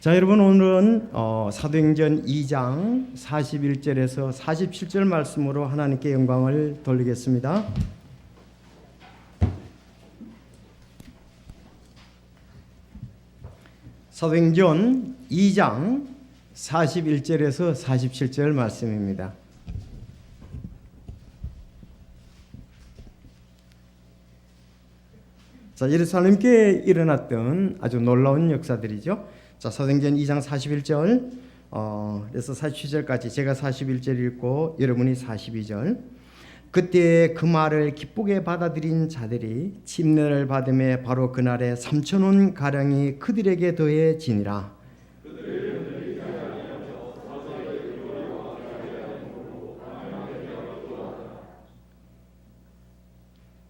자, 여러분, 오늘은 사도행전 2장 41절에서 47절 말씀으로 하나님께 영광을 돌리겠습니다. 사도행전 2장 41절에서 47절 말씀입니다. 자, 예루살렘교회에 일어났던 아주 놀라운 역사들이죠. 자, 사도행전 2장 41절 그래서 47절까지 제가 41절 읽고 여러분이 42절. 그때 그 말을 기쁘게 받아들인 자들이 침례를 받음에 바로 그날에 3,000원 가량이 그들에게 더해지니라.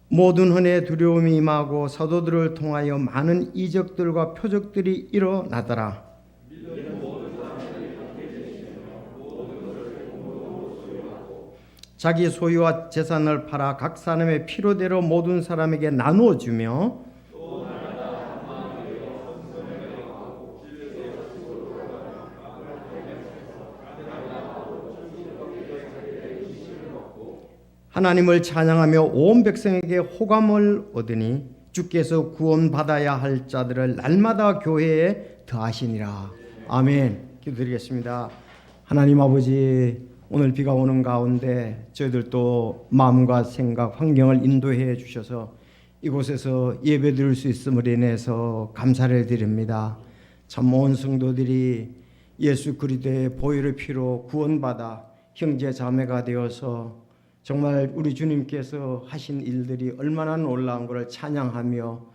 모든 흔해 두려움이 임하고 사도들을 통하여 많은 이적들과 표적들이 일어나더라. 자기 소유와 재산을 팔아 각 사람의 필요대로 모든 사람에게 나누어 주며 하나님을 찬양하며 온 백성에게 호감을 얻으니 주께서 구원받아야 할 자들을 날마다 교회에 더하시니라. 아멘. 기도드리겠습니다. 하나님 아버지, 오늘 비가 오는 가운데 저희들도 마음과 생각, 환경을 인도해 주셔서 이곳에서 예배 드릴 수 있음을 인해서 감사를 드립니다. 참 온 성도들이 예수 그리스도의 보혈의 피로 구원받아 형제 자매가 되어서 정말 우리 주님께서 하신 일들이 얼마나 놀라운 것을 찬양하며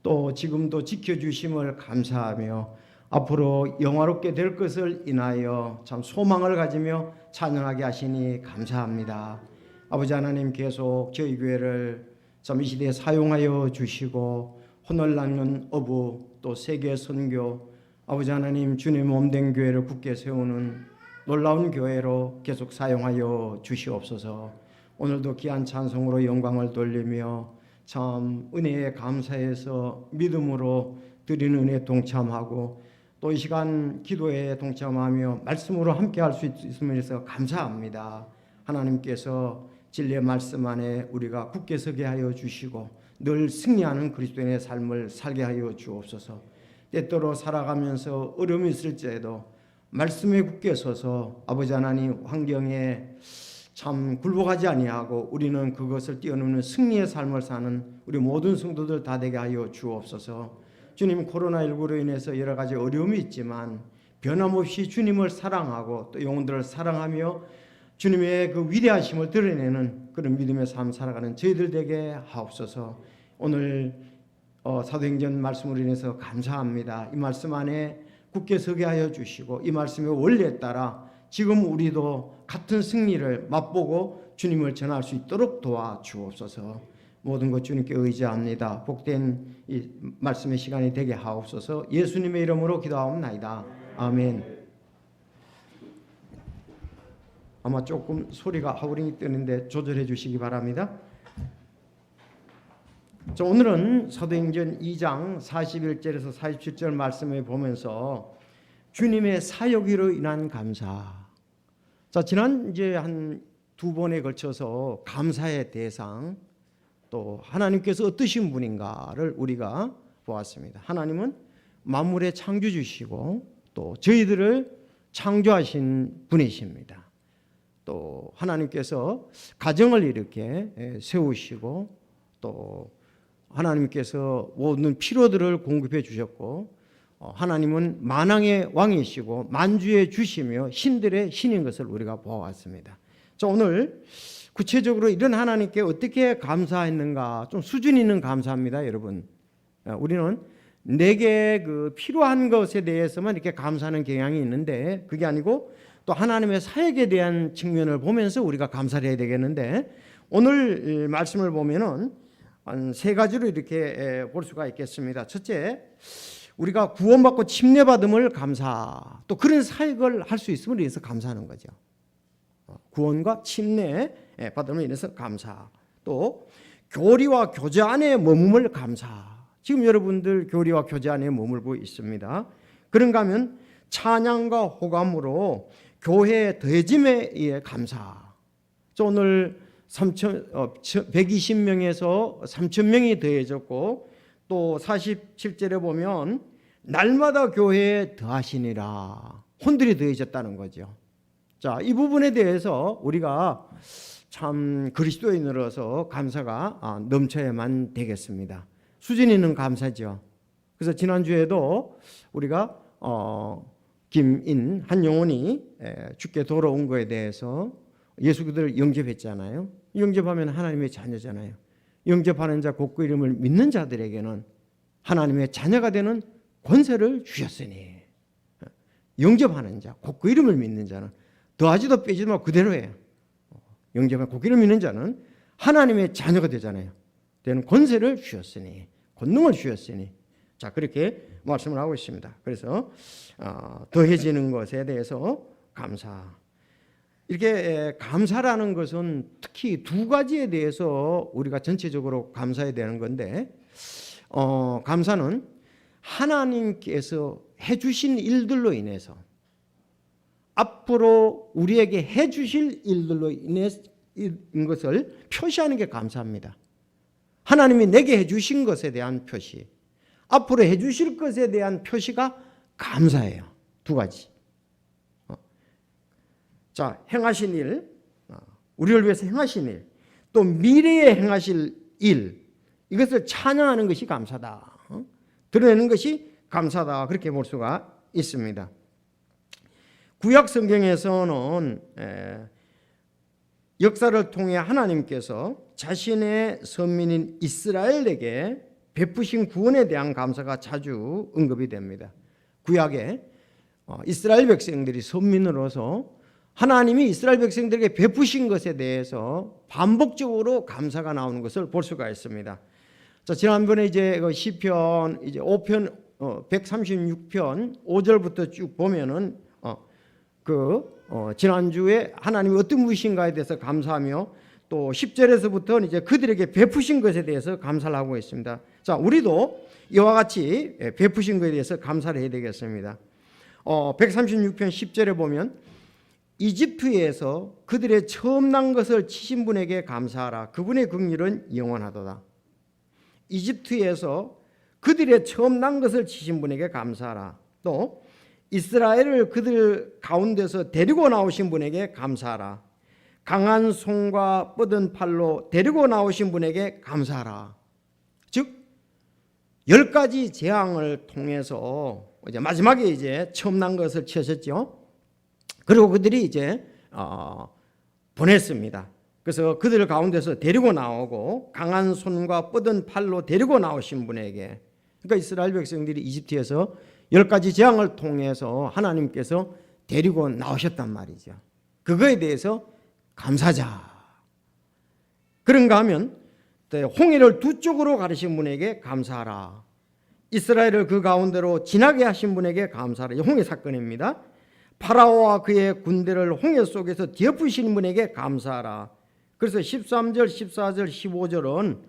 또 지금도 지켜주심을 감사하며 앞으로 영화롭게 될 것을 인하여 참 소망을 가지며 찬양하게 하시니 감사합니다. 아버지 하나님, 계속 저희 교회를 참 이 시대에 사용하여 주시고 혼을 낳는 어부 또 세계 선교, 아버지 하나님 주님 몸된 교회를 굳게 세우는 놀라운 교회로 계속 사용하여 주시옵소서. 오늘도 귀한 찬송으로 영광을 돌리며 참 은혜에 감사해서 믿음으로 드리는 은혜에 동참하고 또 이 시간 기도에 동참하며 말씀으로 함께 할 수 있음을 위해서 감사합니다. 하나님께서 진리의 말씀 안에 우리가 굳게 서게 하여 주시고 늘 승리하는 그리스도인의 삶을 살게 하여 주옵소서. 때때로 살아가면서 어려움이 있을지라도 말씀에 굳게 서서 아버지 하나님 환경에 참 굴복하지 아니하고 우리는 그것을 뛰어넘는 승리의 삶을 사는 우리 모든 성도들 다 되게 하여 주옵소서. 주님, 코로나19로 인해서 여러 가지 어려움이 있지만 변함없이 주님을 사랑하고 또 영혼들을 사랑하며 주님의 그 위대하심을 드러내는 그런 믿음의 삶 살아가는 저희들 되게 하옵소서. 오늘 사도행전 말씀으로 인해서 감사합니다. 이 말씀 안에 굳게 서게 하여 주시고 이 말씀의 원리에 따라 지금 우리도 같은 승리를 맛보고 주님을 전할 수 있도록 도와주옵소서. 모든 것 주님께 의지합니다. 복된 이 말씀의 시간이 되게 하옵소서. 예수님의 이름으로 기도하옵나이다. 아멘. 아마 조금 소리가 하우링이 뜨는데 조절해 주시기 바랍니다. 자, 오늘은 사도행전 2장 41절에서 47절 말씀을 보면서 주님의 사역으로 인한 감사. 자, 지난 이제 한 두 번에 걸쳐서 감사의 대상 또 하나님께서 어떠신 분인가를 우리가 보았습니다. 하나님은 만물의 창조주시고 또 저희들을 창조하신 분이십니다. 또 하나님께서 가정을 이렇게 세우시고 또 하나님께서 모든 필요들을 공급해 주셨고 하나님은 만왕의 왕이시고 만주의 주시며 신들의 신인 것을 우리가 보아왔습니다. 자, 오늘 구체적으로 이런 하나님께 어떻게 감사했는가, 좀 수준 있는 감사합니다, 여러분. 우리는 내게 그 필요한 것에 대해서만 이렇게 감사하는 경향이 있는데 그게 아니고 또 하나님의 사역에 대한 측면을 보면서 우리가 감사를 해야 되겠는데 오늘 말씀을 보면은 한 세 가지로 이렇게 볼 수가 있겠습니다. 첫째, 우리가 구원받고 침례받음을 감사, 또 그런 사역을 할 수 있음을 위해서 감사하는 거죠. 구원과 침례 받음을 인해서 감사. 또 교리와 교제 안에 머금을 감사. 지금 여러분들 교리와 교제 안에 머물고 있습니다. 그런가 하면 찬양과 호감으로 교회의 더해짐에 의해 감사. 오늘 120명에서 3,000명이 더해졌고 또 47절에 보면 날마다 교회에 더하시니라. 혼들이 더해졌다는 거죠. 자, 이 부분에 대해서 우리가 참 그리스도인으로서 감사가 넘쳐야만 되겠습니다. 수준 있는 감사죠. 그래서 지난주에도 우리가 김인 한 영혼이 주께 돌아온 거에 대해서 예수 그들을 영접했잖아요. 영접하면 하나님의 자녀잖아요. 영접하는 자 곧 그 이름을 믿는 자들에게는 하나님의 자녀가 되는 권세를 주셨으니, 영접하는 자 곧 그 이름을 믿는 자는 더하지도 빼지도 말고 그대로예요. 영접하는 곧 그 이름을 믿는 자는 하나님의 자녀가 되잖아요. 되는 권세를 주셨으니, 권능을 주셨으니, 자 그렇게 말씀을 하고 있습니다. 그래서 더해지는 것에 대해서 감사. 이렇게 감사라는 것은 특히 두 가지에 대해서 우리가 전체적으로 감사해야 되는 건데, 감사는 하나님께서 해주신 일들로 인해서, 앞으로 우리에게 해주실 일들로 인해서 인 것을 표시하는 게 감사합니다. 하나님이 내게 해주신 것에 대한 표시, 앞으로 해주실 것에 대한 표시가 감사예요. 두 가지. 자, 행하신 일, 우리를 위해서 행하신 일, 또 미래에 행하실 일, 이것을 찬양하는 것이 감사다. 드러내는 것이 감사다. 그렇게 볼 수가 있습니다. 구약 성경에서는 역사를 통해 하나님께서 자신의 선민인 이스라엘에게 베푸신 구원에 대한 감사가 자주 언급이 됩니다. 구약에 이스라엘 백성들이 선민으로서 하나님이 이스라엘 백성들에게 베푸신 것에 대해서 반복적으로 감사가 나오는 것을 볼 수가 있습니다. 자, 지난번에 이제 시편 이제 5편 136편 5절부터 쭉 보면은 지난주에 하나님이 어떤 분이신가에 대해서 감사하며 또 10절에서부터는 이제 그들에게 베푸신 것에 대해서 감사를 하고 있습니다. 자, 우리도 이와 같이 베푸신 것에 대해서 감사를 해야 되겠습니다. 136편 10절에 보면 이집트에서 그들의 처음 난 것을 치신 분에게 감사하라. 그분의 긍휼은 영원하도다. 이집트에서 그들의 처음 난 것을 치신 분에게 감사하라. 또 이스라엘을 그들 가운데서 데리고 나오신 분에게 감사하라. 강한 손과 뻗은 팔로 데리고 나오신 분에게 감사하라. 즉 10가지 재앙을 통해서 이제 마지막에 이제 처음 난 것을 치셨죠. 그리고 그들이 이제 보냈습니다. 그래서 그들 가운데서 데리고 나오고 강한 손과 뻗은 팔로 데리고 나오신 분에게, 그러니까 이스라엘 백성들이 이집트에서 10가지 재앙을 통해서 하나님께서 데리고 나오셨단 말이죠. 그거에 대해서 감사자. 그런가 하면 홍해를 두 쪽으로 가르신 분에게 감사하라. 이스라엘을 그 가운데로 지나게 하신 분에게 감사하라. 홍해 사건입니다. 파라오와 그의 군대를 홍해 속에서 뒤엎으시는 분에게 감사하라. 그래서 13절, 14절, 15절은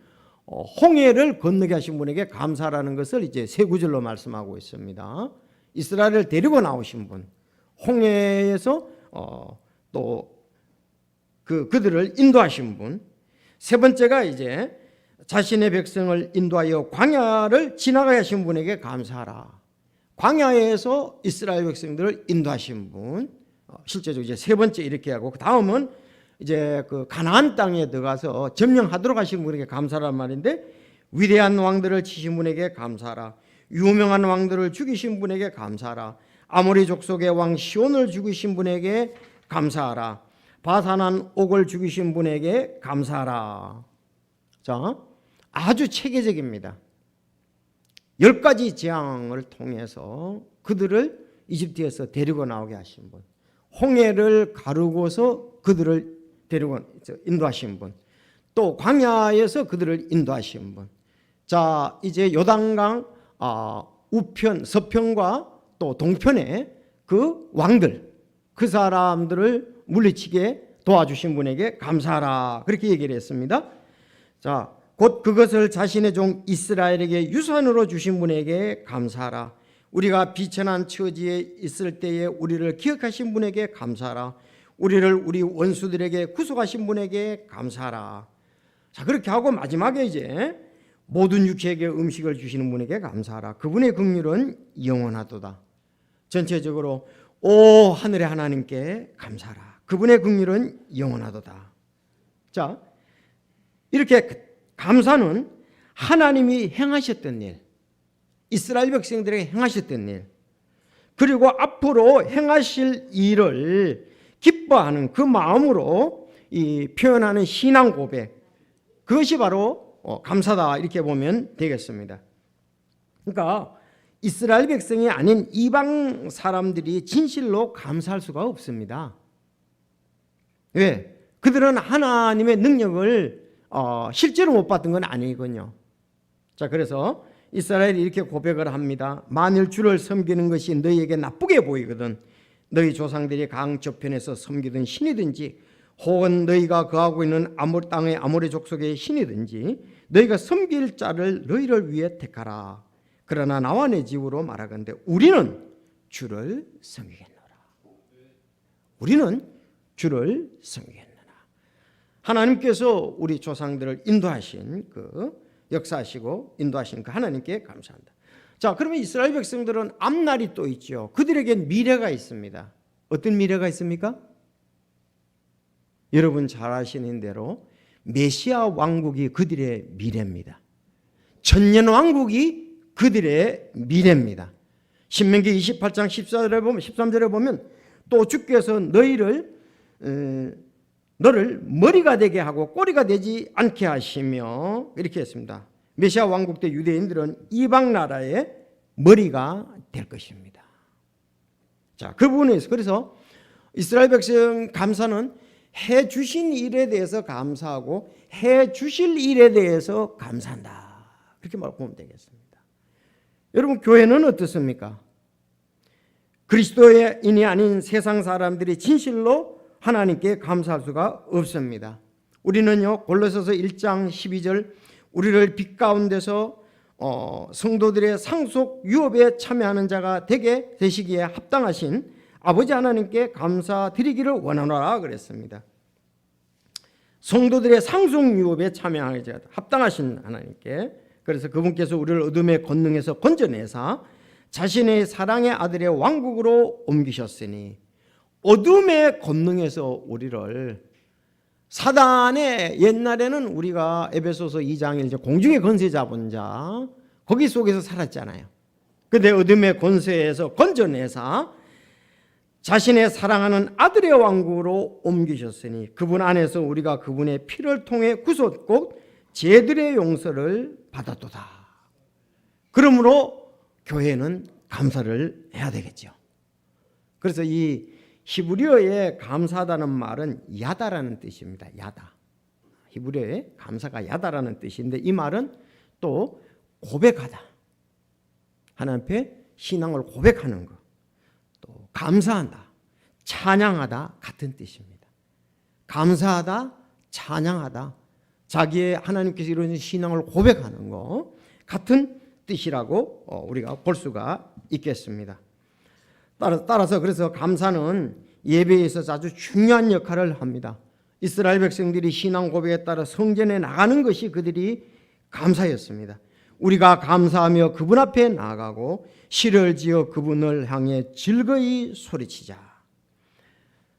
홍해를 건너게 하신 분에게 감사라는 것을 이제 세 구절로 말씀하고 있습니다. 이스라엘을 데리고 나오신 분, 홍해에서 또 그들을 인도하신 분, 세 번째가 이제 자신의 백성을 인도하여 광야를 지나가게 하신 분에게 감사하라. 광야에서 이스라엘 백성들을 인도하신 분, 실제적으로 이제 세 번째 이렇게 하고, 그 다음은 이제 그 가나안 땅에 들어가서 점령하도록 하신 분에게 감사란 말인데, 위대한 왕들을 치신 분에게 감사하라. 유명한 왕들을 죽이신 분에게 감사하라. 아모리 족속의 왕 시온을 죽이신 분에게 감사하라. 바산한 옥을 죽이신 분에게 감사하라. 자, 아주 체계적입니다. 10가지 재앙을 통해서 그들을 이집트에서 데리고 나오게 하신 분, 홍해를 가르고서 그들을 데리고 인도하신 분, 또 광야에서 그들을 인도하신 분. 자, 이제 요단강 우편, 서편과 또 동편의 그 왕들, 그 사람들을 물리치게 도와주신 분에게 감사하라. 그렇게 얘기를 했습니다. 자, 곧 그것을 자신의 종 이스라엘에게 유산으로 주신 분에게 감사하라. 우리가 비천한 처지에 있을 때에 우리를 기억하신 분에게 감사하라. 우리를 우리 원수들에게 구속하신 분에게 감사하라. 자, 그렇게 하고 마지막에 이제 모든 육체에게 음식을 주시는 분에게 감사하라. 그분의 긍휼은 영원하도다. 전체적으로 오 하늘의 하나님께 감사하라. 그분의 긍휼은 영원하도다. 자, 이렇게 감사는 하나님이 행하셨던 일, 이스라엘 백성들에게 행하셨던 일, 그리고 앞으로 행하실 일을 기뻐하는 그 마음으로 표현하는 신앙 고백, 그것이 바로 감사다, 이렇게 보면 되겠습니다. 그러니까 이스라엘 백성이 아닌 이방 사람들이 진실로 감사할 수가 없습니다. 왜? 그들은 하나님의 능력을 실제로 못 봤던 건 아니거든요. 자, 그래서 이스라엘이 이렇게 고백을 합니다. 만일 주를 섬기는 것이 너희에게 나쁘게 보이거든 너희 조상들이 강 저편에서 섬기던 신이든지 혹은 너희가 거하고 있는 땅의 아모리 족속의 신이든지 너희가 섬길 자를 너희를 위해 택하라. 그러나 나와 내 집으로 말하건대 우리는 주를 섬기겠노라. 우리는 주를 섬기겠노라. 하나님께서 우리 조상들을 인도하신 역사하시고 인도하신 그 하나님께 감사한다. 자, 그러면 이스라엘 백성들은 앞날이 또 있죠. 그들에겐 미래가 있습니다. 어떤 미래가 있습니까? 여러분 잘 아시는 대로 메시아 왕국이 그들의 미래입니다. 천년 왕국이 그들의 미래입니다. 신명기 28장 13절에 보면 또 주께서 너를 머리가 되게 하고 꼬리가 되지 않게 하시며 이렇게 했습니다. 메시아 왕국 때 유대인들은 이방 나라의 머리가 될 것입니다. 자, 그 부분에서 그래서 이스라엘 백성 감사는 해 주신 일에 대해서 감사하고 해 주실 일에 대해서 감사한다. 그렇게 말하면 되겠습니다. 여러분, 교회는 어떻습니까? 그리스도인이 아닌 세상 사람들이 진실로 하나님께 감사할 수가 없습니다. 우리는요, 골로새서 1장 12절 우리를 빛 가운데서 성도들의 상속 유업에 참여하는 자가 되게 되시기에 합당하신 아버지 하나님께 감사드리기를 원하노라 그랬습니다. 성도들의 상속 유업에 참여하는 자가 합당하신 하나님께, 그래서 그분께서 우리를 어둠의 권능에서 건져내사 자신의 사랑의 아들의 왕국으로 옮기셨으니, 어둠의 권능에서 우리를, 사단의 옛날에는 우리가 에베소서 2장에 이제 공중의 권세 잡은 자 거기 속에서 살았잖아요. 그런데 어둠의 권세에서 건져내사 자신의 사랑하는 아들의 왕국으로 옮기셨으니 그분 안에서 우리가 그분의 피를 통해 구속고 죄들의 용서를 받았도다. 그러므로 교회는 감사를 해야 되겠죠. 그래서 이 히브리어에 감사하다는 말은 야다라는 뜻입니다. 야다. 히브리어에 감사가 야다라는 뜻인데 이 말은 또 고백하다. 하나님 앞에 신앙을 고백하는 것. 또 감사한다, 찬양하다 같은 뜻입니다. 감사하다, 찬양하다, 자기의 하나님께서 이루어진 신앙을 고백하는 것 같은 뜻이라고 우리가 볼 수가 있겠습니다. 따라서 그래서 감사는 예배에 있어서 아주 중요한 역할을 합니다. 이스라엘 백성들이 신앙 고백에 따라 성전에 나가는 것이 그들이 감사였습니다. 우리가 감사하며 그분 앞에 나아가고 시를 지어 그분을 향해 즐거이 소리치자.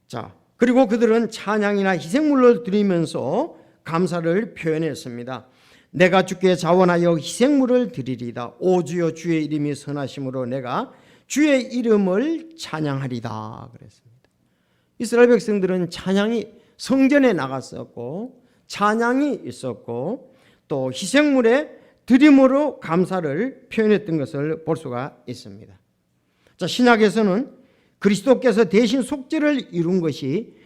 자, 그리고 그들은 찬양이나 희생물을 드리면서 감사를 표현했습니다. 내가 주께 자원하여 희생물을 드리리다. 오 주여, 주의 이름이 선하심으로 내가 주의 이름을 찬양하리다 그랬습니다. 이스라엘 백성들은 찬양이 성전에 나갔었고 찬양이 있었고 또 희생물의 드림으로 감사를 표현했던 것을 볼 수가 있습니다. 자, 신약에서는 그리스도께서 대신 속죄를 이룬 것이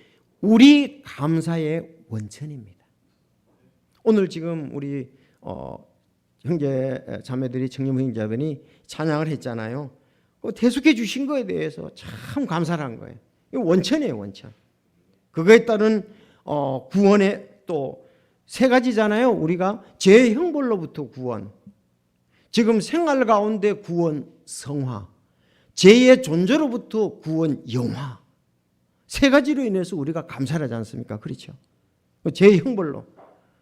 우리 감사의 원천입니다. 오늘 지금 우리 형제 자매들이 청년 형제자매들이 찬양을 했잖아요. 대속해 주신 거에 대해서 참 감사를 한 거예요. 이거 원천이에요, 원천. 그거에 따른 구원의 또 세 가지잖아요. 우리가 죄의 형벌로부터 구원, 지금 생활 가운데 구원, 성화, 죄의 존재로부터 구원, 영화, 세 가지로 인해서 우리가 감사를 하지 않습니까? 그렇죠? 죄의 형벌로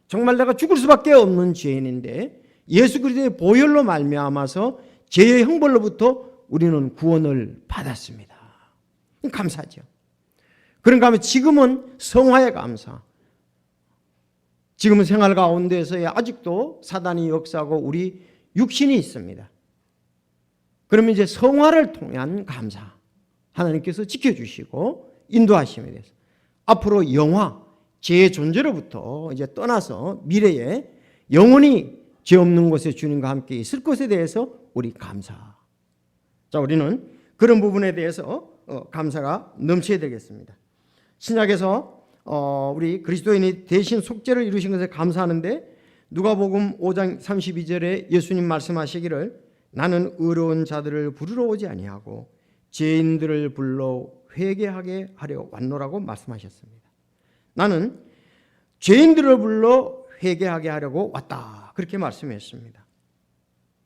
정말 내가 죽을 수밖에 없는 죄인인데 예수 그리스도의 보혈로 말미암아서 죄의 형벌로부터 우리는 구원을 받았습니다. 감사하죠. 그런가 하면 지금은 성화의 감사. 지금은 생활 가운데서의 아직도 사단이 역사하고 우리 육신이 있습니다. 그러면 이제 성화를 통한 감사. 하나님께서 지켜주시고 인도하심에 대해서 앞으로 영화, 죄의 존재로부터 이제 떠나서 미래에 영원히 죄 없는 곳에 주님과 함께 있을 것에 대해서 우리 감사. 자, 우리는 그런 부분에 대해서 감사가 넘쳐야 되겠습니다. 신약에서 우리 그리스도인이 대신 속죄를 이루신 것에 감사하는데 누가복음 5장 32절에 예수님 말씀하시기를 나는 의로운 자들을 부르러 오지 아니하고 죄인들을 불러 회개하게 하려 왔노라고 말씀하셨습니다. 나는 죄인들을 불러 회개하게 하려고 왔다. 그렇게 말씀했습니다.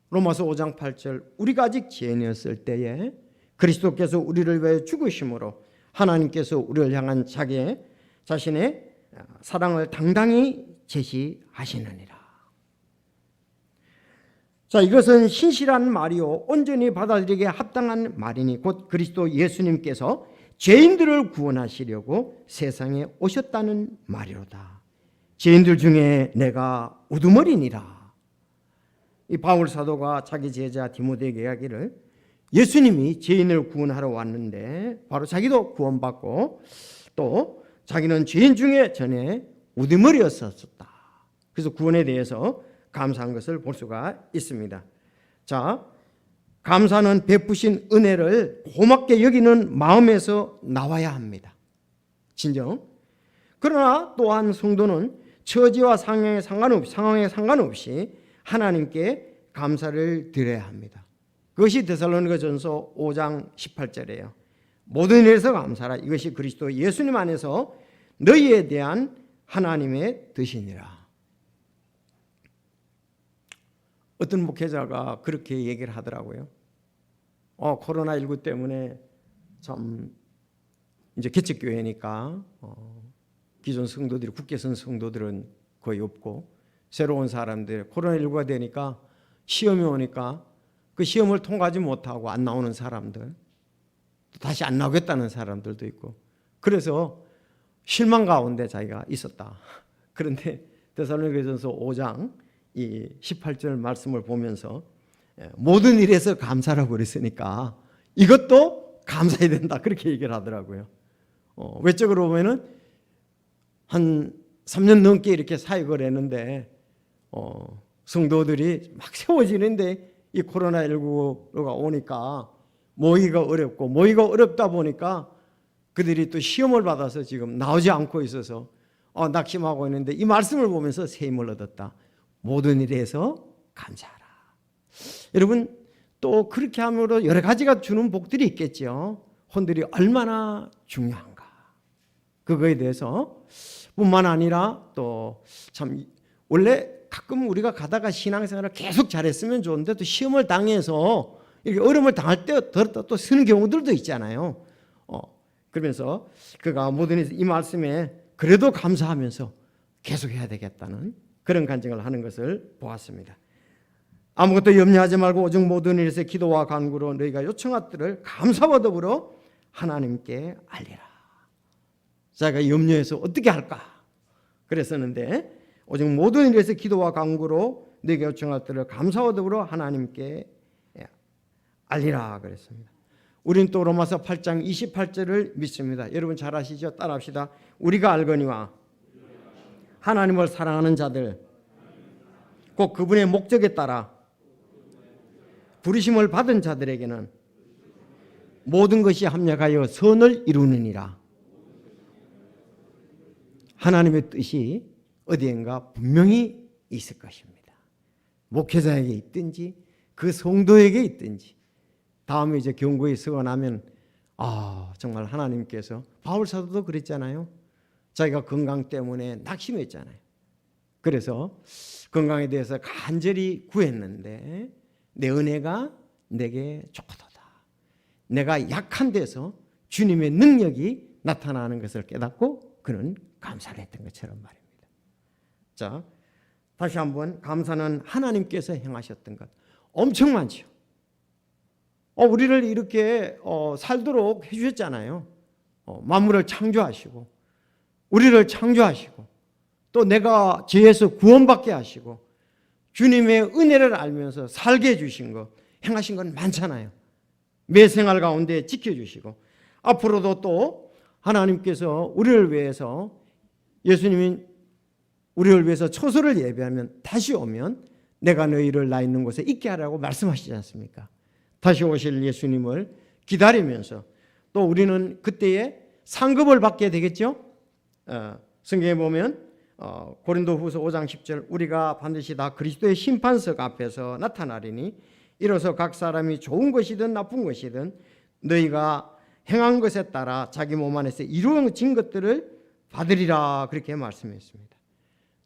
로마서 5장 8절 우리가 아직 죄인이었을 때에 그리스도께서 우리를 위해 죽으심으로 하나님께서 우리를 향한 자신의 사랑을 당당히 제시하시느니라. 자, 이것은 신실한 말이요 온전히 받아들이기에 합당한 말이니 곧 그리스도 예수님께서 죄인들을 구원하시려고 세상에 오셨다는 말이로다. 죄인들 중에 내가 우두머리니라. 이 바울 사도가 자기 제자 디모데에게 이야기를 예수님이 죄인을 구원하러 왔는데 바로 자기도 구원받고 또 자기는 죄인 중에 전에 우두머리였었다. 그래서 구원에 대해서 감사한 것을 볼 수가 있습니다. 자, 감사는 베푸신 은혜를 고맙게 여기는 마음에서 나와야 합니다. 진정. 그러나 또한 성도는 처지와 상황에 상관없이 하나님께 감사를 드려야 합니다. 그것이 데살로니가전서 5장 18절이에요. 모든 일에서 감사라. 이것이 그리스도 예수님 안에서 너희에 대한 하나님의 뜻이니라. 어떤 목회자가 그렇게 얘기를 하더라고요. 코로나19 때문에 참 이제 개척교회니까 기존 성도들이 국회선 성도들은 거의 없고 새로운 사람들 코로나19가 되니까 시험이 오니까 그 시험을 통과하지 못하고 안 나오는 사람들 다시 안 나오겠다는 사람들도 있고 그래서 실망 가운데 자기가 있었다. 그런데 데살로니가전서 5장 이 18절 말씀을 보면서 모든 일에서 감사라고 그랬으니까 이것도 감사해야 된다 그렇게 얘기를 하더라고요. 외적으로 보면은 한 3년 넘게 이렇게 사역을 했는데 성도들이 막 세워지는데 이 코로나19가 오니까 모이기가 어렵다 보니까 그들이 또 시험을 받아서 지금 나오지 않고 있어서 낙심하고 있는데 이 말씀을 보면서 새 힘을 얻었다. 모든 일에서 감사하라. 여러분 또 그렇게 함으로 여러 가지가 주는 복들이 있겠죠. 혼들이 얼마나 중요한가. 그거에 대해서 뿐만 아니라 또 참 원래 가끔 우리가 가다가 신앙생활을 계속 잘했으면 좋은데 또 시험을 당해서 이렇게 어려움을 당할 때 또 쓰는 경우들도 있잖아요. 그러면서 그가 모든 이 말씀에 그래도 감사하면서 계속 해야 되겠다는 그런 간증을 하는 것을 보았습니다. 아무것도 염려하지 말고 오직 모든 일에서 기도와 간구로 너희가 요청할들을 감사와 더불어 하나님께 알리라. 자기가 염려해서 어떻게 할까 그랬었는데 오직 모든 일에서 기도와 간구로 너희가 요청할들을 감사와 더불어 하나님께 알리라 그랬습니다. 우리는 또 로마서 8장 28절을 믿습니다. 여러분 잘 아시죠? 따라합시다. 우리가 알거니와 하나님을 사랑하는 자들 곧 그분의 목적에 따라 부르심을 받은 자들에게는 모든 것이 합력하여 선을 이루느니라. 하나님의 뜻이 어디엔가 분명히 있을 것입니다. 목회자에게 있든지 그 성도에게 있든지 다음에 이제 경고에 서고 나면 정말 하나님께서 바울 사도도 그랬잖아요. 자기가 건강 때문에 낙심했잖아요. 그래서 건강에 대해서 간절히 구했는데 내 은혜가 내게 좋도다. 내가 약한 데서 주님의 능력이 나타나는 것을 깨닫고 그는 감사를 했던 것처럼 말입니다. 자, 다시 한번 감사는 하나님께서 행하셨던 것 엄청 많죠. 우리를 이렇게 살도록 해주셨잖아요. 만물을 창조하시고 우리를 창조하시고 또 내가 죄에서 구원받게 하시고 주님의 은혜를 알면서 살게 해주신 것, 행하신 건 많잖아요. 매 생활 가운데 지켜주시고 앞으로도 또 하나님께서 우리를 위해서 예수님이 우리를 위해서 초소를 예배하면 다시 오면 내가 너희를 나 있는 곳에 있게 하라고 말씀하시지 않습니까? 다시 오실 예수님을 기다리면서 또 우리는 그때에 상급을 받게 되겠죠. 성경에 보면 고린도후서 5장 10절 우리가 반드시 다 그리스도의 심판석 앞에서 나타나리니 이로써 각 사람이 좋은 것이든 나쁜 것이든 너희가 행한 것에 따라 자기 몸 안에서 이루어진 것들을 받으리라 그렇게 말씀했습니다.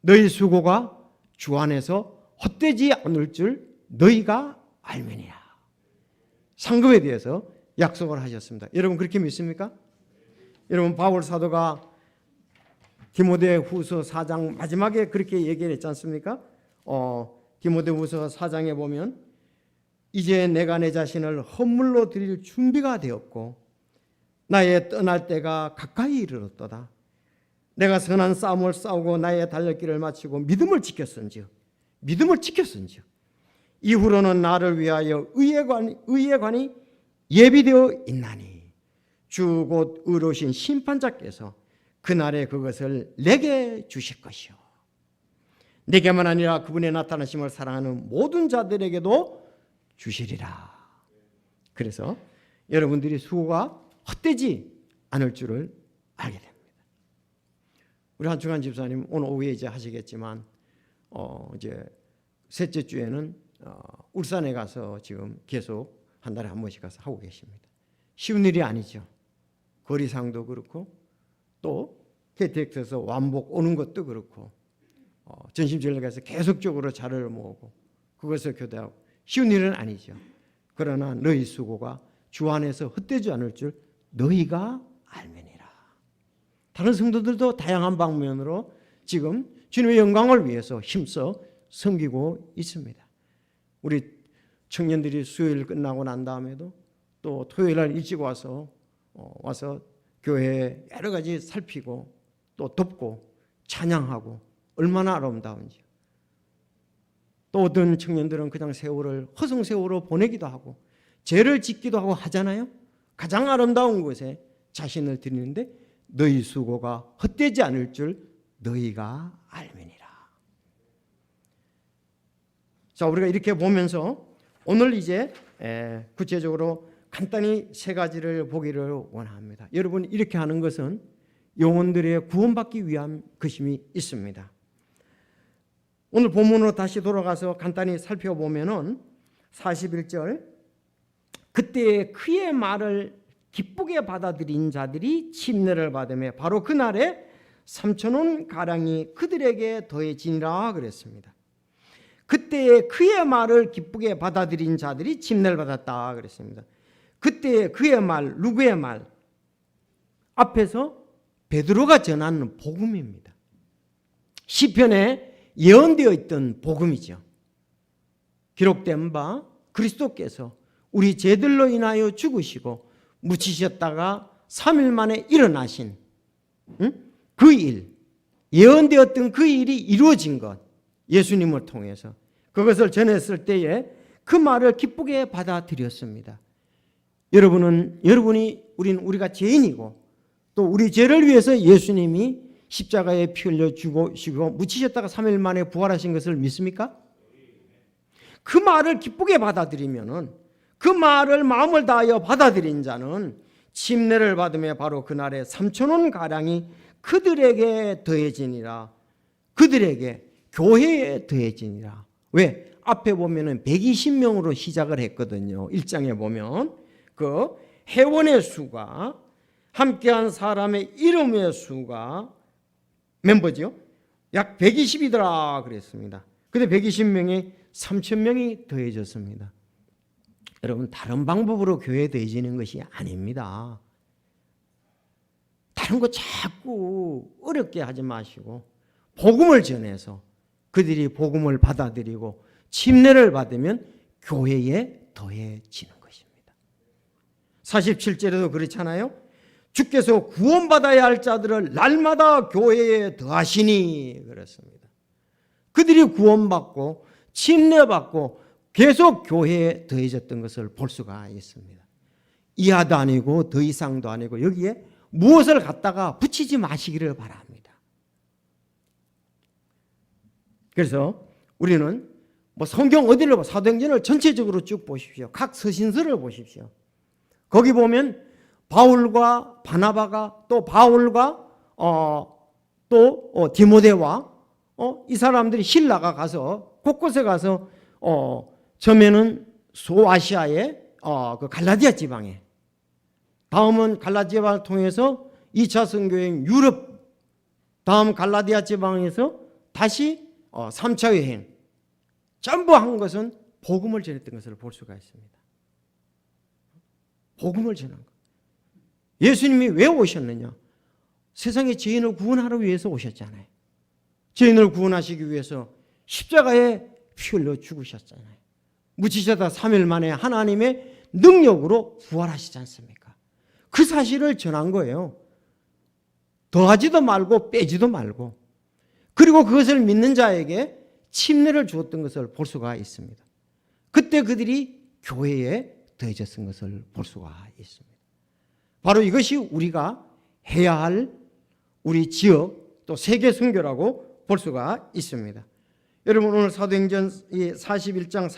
너희 수고가 주 안에서 헛되지 않을 줄 너희가 알매니라. 상급에 대해서 약속을 하셨습니다. 여러분 그렇게 믿습니까? 여러분 바울 사도가 디모데후서 4장 마지막에 그렇게 얘기를 했지 않습니까? 디모데후서 4장에 보면 이제 내가 내 자신을 헌물로 드릴 준비가 되었고 나의 떠날 때가 가까이 이르렀도다. 내가 선한 싸움을 싸우고 나의 달렸길을 마치고 믿음을 지켰은즉 이후로는 나를 위하여 의의 관이 예비되어 있나니 주 곧 의로우신 심판자께서 그날에 그것을 내게 주실 것이요 내게만 아니라 그분의 나타나심을 사랑하는 모든 자들에게도 주시리라. 그래서 여러분들이 수고가 헛되지 않을 줄을 알게 됩니다. 우리 한충환 집사님 오늘 오후에 이제 하시겠지만 이제 셋째 주에는 울산에 가서 지금 계속 한 달에 한 번씩 가서 하고 계십니다. 쉬운 일이 아니죠. 거리상도 그렇고 또 KTX에서 완복 오는 것도 그렇고 전심전력에서 계속적으로 자료를 모으고 그것을 교대하고 쉬운 일은 아니죠. 그러나 너희 수고가 주 안에서 헛되지 않을 줄 너희가 알매니라. 다른 성도들도 다양한 방면으로 지금 주님의 영광을 위해서 힘써 섬기고 있습니다. 우리 청년들이 수요일 끝나고 난 다음에도 또 토요일 날 일찍 와서 교회에 여러 가지 살피고 또 돕고 찬양하고 얼마나 아름다운지. 또 어떤 청년들은 그냥 세월을 허송 세월로 보내기도 하고 죄를 짓기도 하고 하잖아요. 가장 아름다운 곳에 자신을 드리는데 너희 수고가 헛되지 않을 줄 너희가 알매니라. 자, 우리가 이렇게 보면서 오늘 이제 구체적으로 간단히 세 가지를 보기를 원합니다. 여러분 이렇게 하는 것은 영혼들의 구원받기 위한 것임이 있습니다. 오늘 본문으로 다시 돌아가서 간단히 살펴보면은 41절 그때의 그의 말을 기쁘게 받아들인 자들이 침례를 받으며 바로 그날에 3,000원 가량이 그들에게 더해지니라 그랬습니다. 그때의 그의 말을 기쁘게 받아들인 자들이 침례를 받았다 그랬습니다. 그때의 그의 말, 누구의 말? 앞에서 베드로가 전하는 복음입니다. 시편에 예언되어 있던 복음이죠. 기록된 바 그리스도께서 우리 죄들로 인하여 죽으시고 묻히셨다가 3일 만에 일어나신 그 일, 예언되었던 그 일이 이루어진 것, 예수님을 통해서 그것을 전했을 때에 그 말을 기쁘게 받아들였습니다. 우리가 죄인이고 또 우리 죄를 위해서 예수님이 십자가에 피 흘려 죽으시고 묻히셨다가 3일 만에 부활하신 것을 믿습니까? 그 말을 기쁘게 받아들이면은 그 말을 마음을 다하여 받아들인 자는 침례를 받으며 바로 그날에 3,000원 가량이 그들에게 더해지니라. 그들에게 교회에 더해지니라. 왜? 앞에 보면은 120명으로 시작을 했거든요. 1장에 보면 그 회원의 수가 함께한 사람의 이름의 수가 멤버죠. 약 120이더라 그랬습니다. 근데 120명이 3,000명이 더해졌습니다. 여러분, 다른 방법으로 교회에 더해지는 것이 아닙니다. 다른 거 자꾸 어렵게 하지 마시고 복음을 전해서 그들이 복음을 받아들이고 침례를 받으면 교회에 더해지는 것입니다. 47절에도 그렇잖아요. 주께서 구원받아야 할 자들을 날마다 교회에 더하시니 그랬습니다. 그들이 구원받고 침례받고 계속 교회에 더해졌던 것을 볼 수가 있습니다. 이하도 아니고 더 이상도 아니고 여기에 무엇을 갖다가 붙이지 마시기를 바랍니다. 그래서 우리는 성경 어디를 봐, 사도행전을 전체적으로 쭉 보십시오. 각 서신서를 보십시오. 거기 보면 바울과 바나바가 또 바울과 또 디모데와 이 사람들이 신라가 가서 곳곳에 가서 처음에는 소아시아의 그 갈라디아 지방에, 다음은 갈라디아를 통해서 2차 선교여행 유럽, 다음 갈라디아 지방에서 다시 3차 여행, 전부 한 것은 복음을 전했던 것을 볼 수가 있습니다. 복음을 전한 것. 예수님이 왜 오셨느냐? 세상의 죄인을 구원하러 위해서 오셨잖아요. 죄인을 구원하시기 위해서 십자가에 피 흘려 죽으셨잖아요. 묻히셨다 3일 만에 하나님의 능력으로 부활하시지 않습니까? 그 사실을 전한 거예요. 더하지도 말고 빼지도 말고. 그리고 그것을 믿는 자에게 침례를 주었던 것을 볼 수가 있습니다. 그때 그들이 교회에 더해졌던 것을 볼 수가 있습니다. 바로 이것이 우리가 해야 할 우리 지역 또 세계 선교라고 볼 수가 있습니다. 여러분, 오늘 사도행전 41장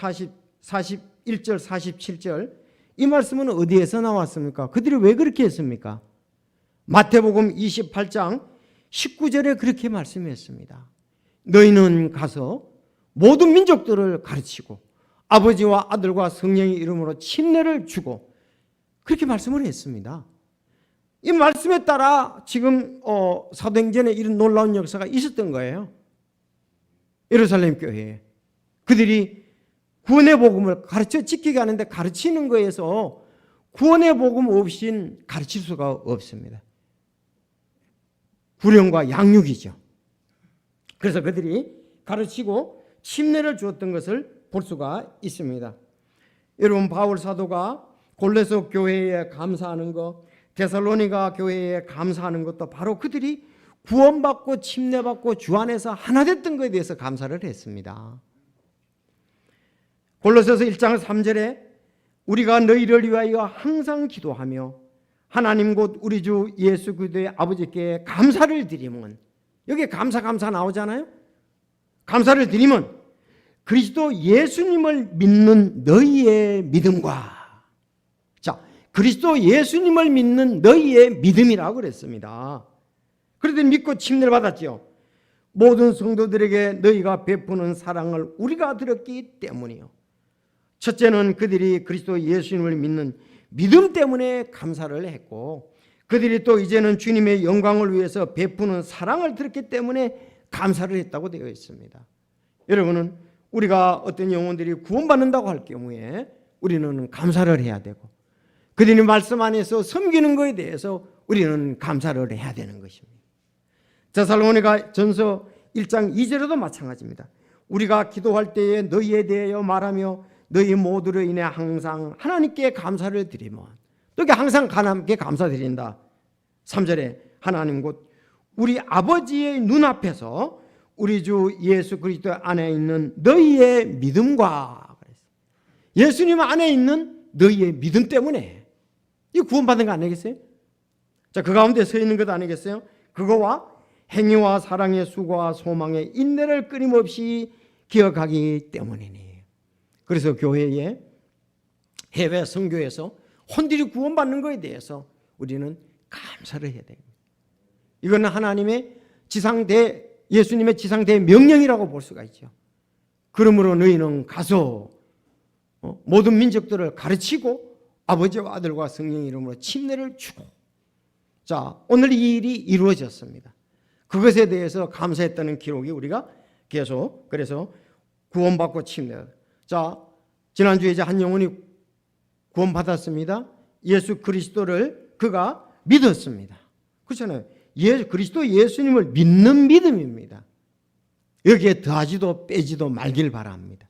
41절 47절 이 말씀은 어디에서 나왔습니까? 그들이 왜 그렇게 했습니까? 마태복음 28장 19절에 그렇게 말씀했습니다. 너희는 가서 모든 민족들을 가르치고 아버지와 아들과 성령의 이름으로 침례를 주고, 그렇게 말씀을 했습니다. 이 말씀에 따라 지금 사도행전에 이런 놀라운 역사가 있었던 거예요. 예루살렘 교회에 그들이 구원의 복음을 가르쳐 지키게 하는데, 가르치는 거에서 구원의 복음 없인 가르칠 수가 없습니다. 구령과 양육이죠. 그래서 그들이 가르치고 침례를 주었던 것을 볼 수가 있습니다. 여러분, 바울 사도가 골로새 교회에 감사하는 것, 데살로니가 교회에 감사하는 것도 바로 그들이 구원받고 침례받고 주 안에서 하나 됐던 것에 대해서 감사를 했습니다. 골로새서 1장 3절에 우리가 너희를 위하여 항상 기도하며 하나님 곧 우리 주 예수 그리스도의 아버지께 감사를 드리면, 여기에 감사 나오잖아요. 감사를 드리면 그리스도 예수님을 믿는 너희의 믿음과, 자, 그리스도 예수님을 믿는 너희의 믿음이라고 그랬습니다. 그런데 믿고 침례를 받았죠. 모든 성도들에게 너희가 베푸는 사랑을 우리가 들었기 때문이요. 첫째는 그들이 그리스도 예수님을 믿는 믿음 때문에 감사를 했고, 그들이 또 이제는 주님의 영광을 위해서 베푸는 사랑을 들었기 때문에 감사를 했다고 되어 있습니다. 여러분은 우리가 어떤 영혼들이 구원받는다고 할 경우에 우리는 감사를 해야 되고, 그들이 말씀 안에서 섬기는 것에 대해서 우리는 감사를 해야 되는 것입니다. 데살로니가 전서 1장 2절에도 마찬가지입니다. 우리가 기도할 때에 너희에 대하여 말하며 너희 모두로 인해 항상 하나님께 감사를 드리면, 또 항상 하나님께 감사드린다. 3절에 하나님 곧 우리 아버지의 눈앞에서 우리 주 예수 그리스도 안에 있는 너희의 믿음과, 예수님 안에 있는 너희의 믿음 때문에 이 구원받은 거 아니겠어요? 자, 그 가운데 서 있는 것 아니겠어요? 그거와 행위와 사랑의 수고와 소망의 인내를 끊임없이 기억하기 때문이니. 그래서 교회에 해외 선교에서 혼들이 구원받는 것에 대해서 우리는 감사를 해야 됩니다. 이거는 하나님의 예수님의 지상대 명령이라고 볼 수가 있죠. 그러므로 너희는 가서 모든 민족들을 가르치고 아버지와 아들과 성령 이름으로 침례를 주고. 자, 오늘 이 일이 이루어졌습니다. 그것에 대해서 감사했다는 기록이 우리가 계속, 그래서 구원받고 침례. 자, 지난주에 이제 한 영혼이 구원받았습니다. 예수 그리스도를 그가 믿었습니다. 그렇잖아요. 그리스도 예수님을 믿는 믿음입니다. 여기에 더하지도 빼지도 말길 바랍니다.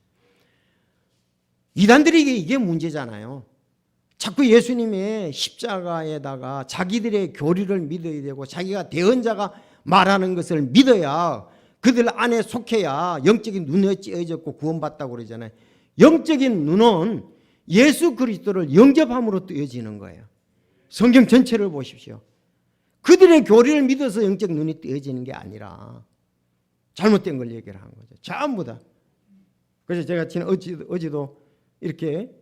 이단들에게 이게 문제잖아요. 자꾸 예수님의 십자가에다가 자기들의 교리를 믿어야 되고 자기가 대언자가 말하는 것을 믿어야 그들 안에 속해야 영적인 눈에 찌어졌고 구원받다고 그러잖아요. 영적인 눈은 예수 그리스도를 영접함으로 뜨여지는 거예요. 성경 전체를 보십시오. 그들의 교리를 믿어서 영적 눈이 뜨여지는 게 아니라 잘못된 걸 얘기를 한 거죠. 전부 다. 그래서 제가 지난 어제도 이렇게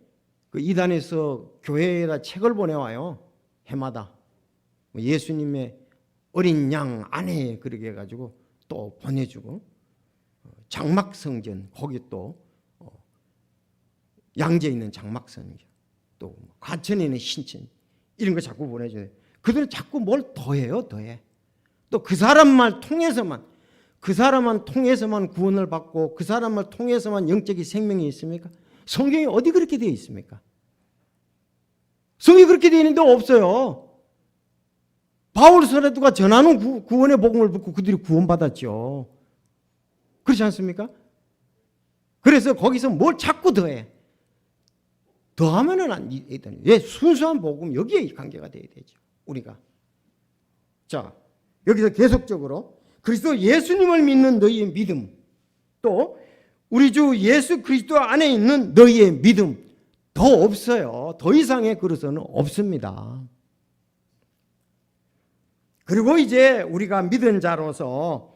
그 이단에서 교회에다 책을 보내와요. 해마다 예수님의 어린 양 안에 그렇게 해가지고 또 보내주고 장막성전 거기 또 양재 있는 장막성전 또 과천에 있는 신천 이런 거 자꾸 보내줘요. 그들은 자꾸 뭘 더해요. 더해. 또 그 사람만 통해서만 구원을 받고 그 사람을 통해서만 영적인 생명이 있습니까? 성경에 어디 그렇게 되어 있습니까? 성경이 그렇게 되어 있는데 없어요. 바울 사도가 전하는 구원의 복음을 듣고 그들이 구원받았죠. 그렇지 않습니까? 그래서 거기서 뭘 자꾸 더해. 더하면은 안 되는. 예, 순수한 복음 여기에 관계가 돼야 되죠. 우리가. 자, 여기서 계속적으로 그리스도 예수님을 믿는 너희의 믿음, 또 우리 주 예수 그리스도 안에 있는 너희의 믿음 더 없어요. 더 이상의 그릇은 없습니다. 그리고 이제 우리가 믿은 자로서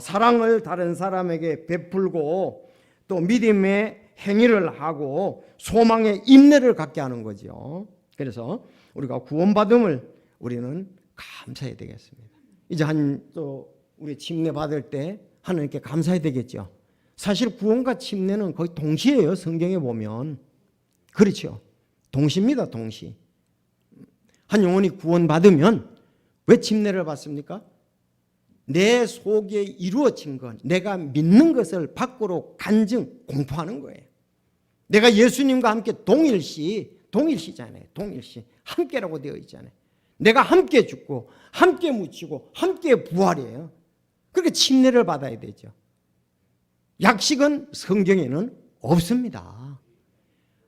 사랑을 다른 사람에게 베풀고 또 믿음의 행위를 하고 소망의 인내를 갖게 하는 거죠. 그래서 우리가 구원받음을 우리는 감사해야 되겠습니다. 이제 또 우리 침례 받을 때 하나님께 감사해야 되겠죠. 사실 구원과 침례는 거의 동시예요. 성경에 보면. 그렇죠. 동시입니다. 동시. 한 영혼이 구원받으면 왜 침례를 받습니까? 내 속에 이루어진 것, 내가 믿는 것을 밖으로 간증, 공포하는 거예요. 내가 예수님과 함께 동일시잖아요. 동일시. 함께라고 되어 있잖아요. 내가 함께 죽고 함께 묻히고 함께 부활이에요. 그렇게 침례를 받아야 되죠. 약식은 성경에는 없습니다.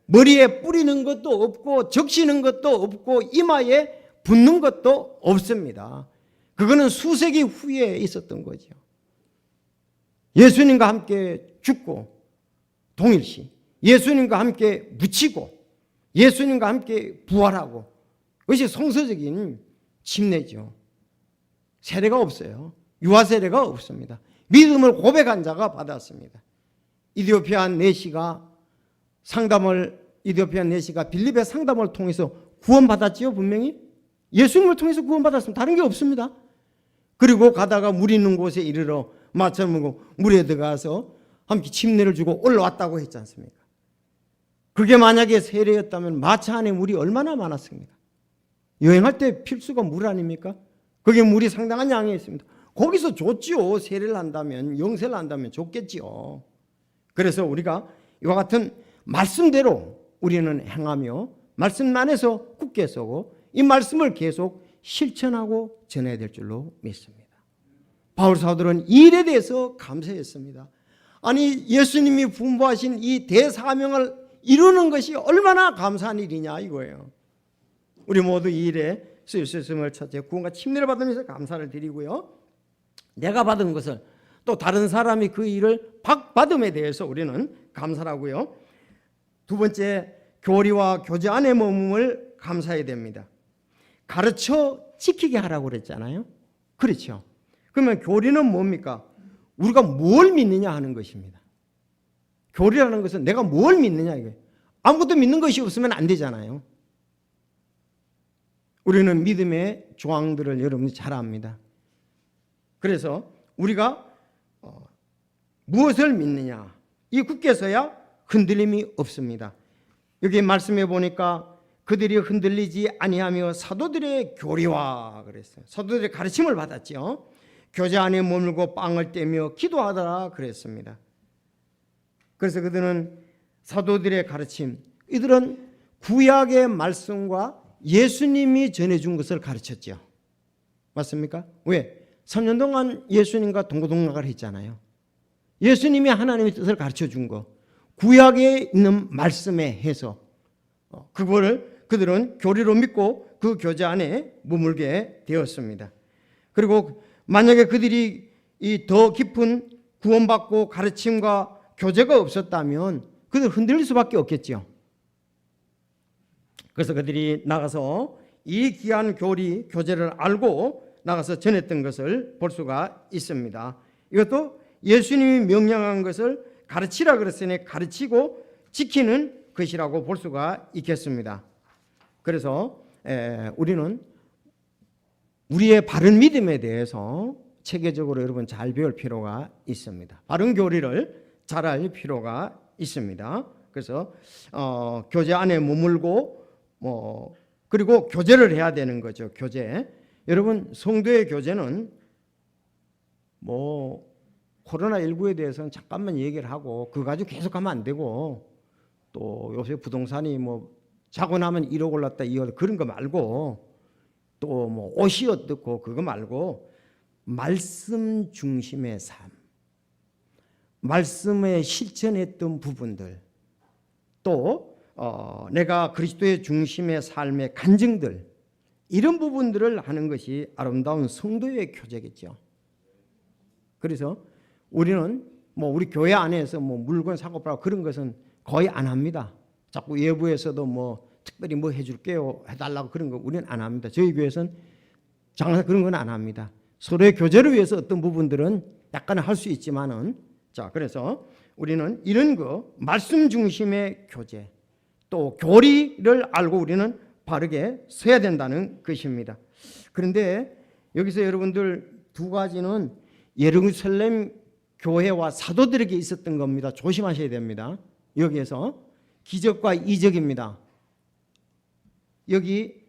머리에 뿌리는 것도 없고 적시는 것도 없고 이마에 붓는 것도 없습니다. 그거는 수세기 후에 있었던 거죠. 예수님과 함께 죽고 동일시, 예수님과 함께 묻히고 예수님과 함께 부활하고 그것이 성서적인 침례죠. 세례가 없어요. 유아 세례가 없습니다. 믿음을 고백한 자가 받았습니다. 이디오피아 내시가 빌립의 상담을 통해서 구원받았지요. 분명히 예수님을 통해서 구원받았습니다. 다른 게 없습니다. 그리고 가다가 물 있는 곳에 이르러 마차를 물에 들어가서 함께 침례를 주고 올라왔다고 했지 않습니까? 그게 만약에 세례였다면 마차 안에 물이 얼마나 많았습니까? 여행할 때 필수가 물 아닙니까? 거기에 물이 상당한 양이 있습니다. 거기서 줬지요. 세례를 한다면, 영세를 한다면 줬겠지요. 그래서 우리가 이와 같은 말씀대로 우리는 행하며 말씀 안에서 굳게 서고 이 말씀을 계속 실천하고 전해야 될 줄로 믿습니다. 바울 사도는 이 일에 대해서 감사했습니다. 아니 예수님이 분부하신 이 대사명을 이루는 것이 얼마나 감사한 일이냐 이거예요. 우리 모두 이 일에 쓰일 수 있음을 첫째 구원과 침례를 받으면서 감사를 드리고요. 내가 받은 것을 또 다른 사람이 그 일을 받음에 대해서 우리는 감사를 하고요. 두 번째 교리와 교제 안에 머금을 감사해야 됩니다. 가르쳐 지키게 하라고 그랬잖아요. 그렇죠. 그러면 교리는 뭡니까? 우리가 뭘 믿느냐 하는 것입니다. 교리라는 것은 내가 뭘 믿느냐 이거예요. 아무것도 믿는 것이 없으면 안 되잖아요. 우리는 믿음의 조항들을 여러분이 잘 압니다. 그래서 우리가 무엇을 믿느냐 이 굳게 서야 흔들림이 없습니다. 여기 말씀해 보니까 그들이 흔들리지 아니하며 사도들의 교리와 그랬어요. 사도들의 가르침을 받았죠. 교제 안에 머물고 빵을 떼며 기도하더라 그랬습니다. 그래서 그들은 사도들의 가르침, 이들은 구약의 말씀과 예수님이 전해준 것을 가르쳤죠. 맞습니까? 왜? 3년 동안 예수님과 동고동락을 했잖아요. 예수님이 하나님의 뜻을 가르쳐준 거, 구약에 있는 말씀에 해서 그거를 그들은 교리로 믿고 그 교제 안에 머물게 되었습니다. 그리고 만약에 그들이 이 더 깊은 구원받고 가르침과 교제가 없었다면 그들 흔들릴 수밖에 없겠죠. 그래서 그들이 나가서 이 귀한 교제를 알고 나가서 전했던 것을 볼 수가 있습니다. 이것도 예수님이 명령한 것을 가르치라 그랬으니 가르치고 지키는 것이라고 볼 수가 있겠습니다. 그래서 우리는 우리의 바른 믿음에 대해서 체계적으로 여러분 잘 배울 필요가 있습니다. 바른 교리를 잘할 필요가 있습니다. 그래서 교제 안에 머물고 그리고 교제를 해야 되는 거죠. 교제. 여러분 성도의 교제는 코로나19에 대해서는 잠깐만 얘기를 하고 그거 가지고 계속 하면 안 되고, 또 요새 부동산이 자고 나면 1억 올랐다 2억 그런 거 말고, 또 옷이 어떻고 그거 말고 말씀 중심의 삶, 말씀에 실천했던 부분들, 또 내가 그리스도의 중심의 삶의 간증들, 이런 부분들을 하는 것이 아름다운 성도의 교제겠죠. 그래서 우리는 우리 교회 안에서 물건 사고 팔고 그런 것은 거의 안 합니다. 자꾸 외부에서도 특별히 해줄게요 해달라고 그런 거 우리는 안 합니다. 저희 교회에서는 장사 그런 건 안 합니다. 서로의 교제를 위해서 어떤 부분들은 약간은 할 수 있지만은, 자, 그래서 우리는 이런 거 말씀 중심의 교제, 또 교리를 알고 우리는 바르게 서야 된다는 것입니다. 그런데 여기서 여러분들 두 가지는 예루살렘 교회와 사도들에게 있었던 겁니다. 조심하셔야 됩니다. 여기에서 기적과 이적입니다. 여기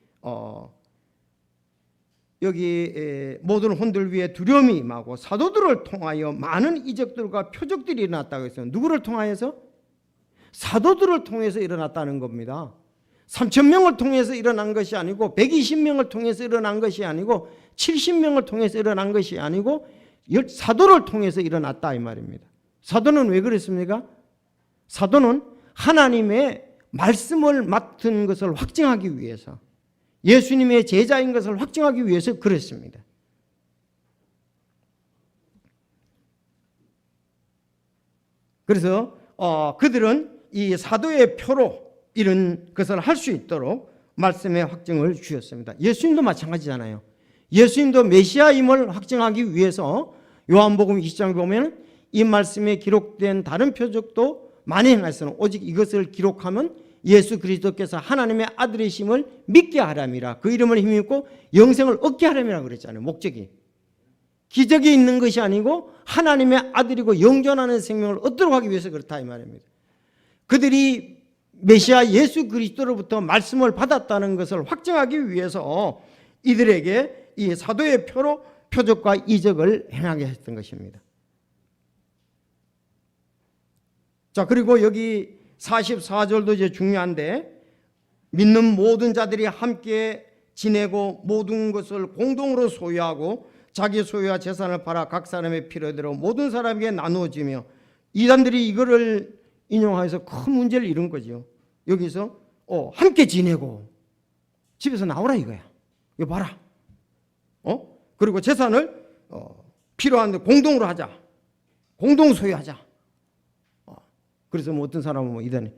모든 혼들 위에 두려움이 임하고 사도들을 통하여 많은 이적들과 표적들이 일어났다고 했어요. 누구를 통하여서? 사도들을 통해서 일어났다는 겁니다. 3,000명을 통해서 일어난 것이 아니고 120명을 통해서 일어난 것이 아니고 70명을 통해서 일어난 것이 아니고 사도를 통해서 일어났다 이 말입니다. 사도는 왜 그랬습니까? 사도는 하나님의 말씀을 맡은 것을 확증하기 위해서, 예수님의 제자인 것을 확증하기 위해서 그랬습니다. 그래서 그들은 이 사도의 표로 이런 것을 할 수 있도록 말씀의 확증을 주셨습니다. 예수님도 마찬가지잖아요. 예수님도 메시아임을 확증하기 위해서 요한복음 20장에 보면 이 말씀에 기록된 다른 표적도 많이 행하였으나 오직 이것을 기록하면 예수 그리스도께서 하나님의 아들이심을 믿게 하람이라, 그 이름을 힘입고 영생을 얻게 하람이라 그랬잖아요. 목적이 기적이 있는 것이 아니고 하나님의 아들이고 영존하는 생명을 얻도록 하기 위해서 그렇다 이 말입니다. 그들이 메시아 예수 그리스도로부터 말씀을 받았다는 것을 확증하기 위해서 이들에게 이 사도의 표로 표적과 이적을 행하게 했던 것입니다. 자, 그리고 여기 44절도 이제 중요한데, 믿는 모든 자들이 함께 지내고 모든 것을 공동으로 소유하고 자기 소유와 재산을 팔아 각 사람의 필요대로 모든 사람에게 나누어지며, 이단들이 이거를 인용해서 큰 문제를 이룬 거죠. 여기서 함께 지내고 집에서 나오라 이거야. 이거 봐라. 그리고 재산을 필요한데 공동으로 하자. 공동 소유하자. 그래서 어떤 사람은 이단이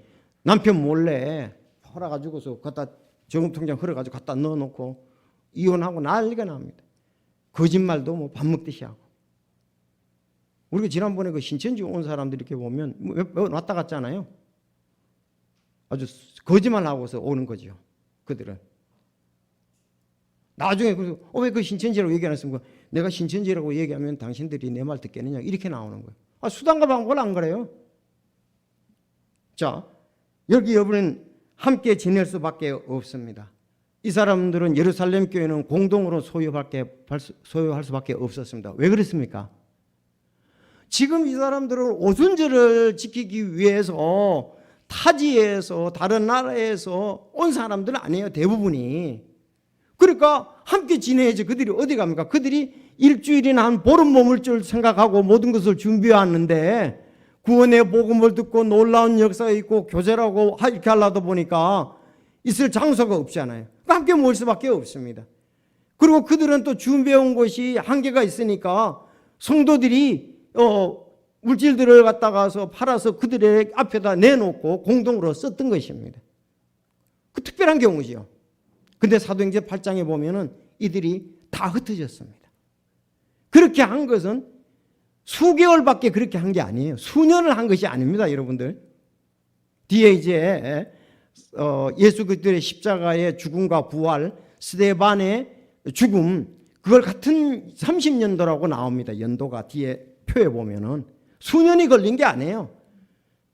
남편 몰래 팔아가지고서 갖다 저금통장 흘어가지고 갖다 넣어놓고 이혼하고 난리가 납니다. 거짓말도 밥 먹듯이 하고. 우리가 지난번에 그 신천지 온 사람들 이렇게 보면 왔다 갔잖아요. 아주 거짓말하고서 오는 거죠. 그들은. 나중에 그래서 왜 그 신천지라고 얘기 안 했습니까? 내가 신천지라고 얘기하면 당신들이 내 말 듣겠느냐 이렇게 나오는 거예요. 수단과 방법을 안 그래요. 자, 여기 여러분은 함께 지낼 수밖에 없습니다. 이 사람들은 예루살렘 교회는 공동으로 소유할 수밖에 없었습니다. 왜 그랬습니까? 지금 이 사람들은 오순절을 지키기 위해서 타지에서 다른 나라에서 온 사람들은 아니에요. 대부분이. 그러니까 함께 지내야지. 그들이 어디 갑니까? 그들이 일주일이나 한 보름 머물 줄 생각하고 모든 것을 준비해왔는데 구원의 복음을 듣고 놀라운 역사가 있고 교제라고 이렇게 하려다 보니까 있을 장소가 없잖아요. 함께 모일 수밖에 없습니다. 그리고 그들은 또 준비해온 것이 한계가 있으니까 성도들이 물질들을 갖다가서 팔아서 그들의 앞에다 내놓고 공동으로 썼던 것입니다. 그 특별한 경우지요. 근데 사도행전 8장에 보면은 이들이 다 흩어졌습니다. 그렇게 한 것은 수개월밖에 그렇게 한 게 아니에요. 수년을 한 것이 아닙니다, 여러분들. 뒤에 이제 예수 그리스도의 십자가의 죽음과 부활, 스데반의 죽음, 그걸 같은 30년도라고 나옵니다. 연도가 뒤에 표에 보면은 수년이 걸린 게 아니에요.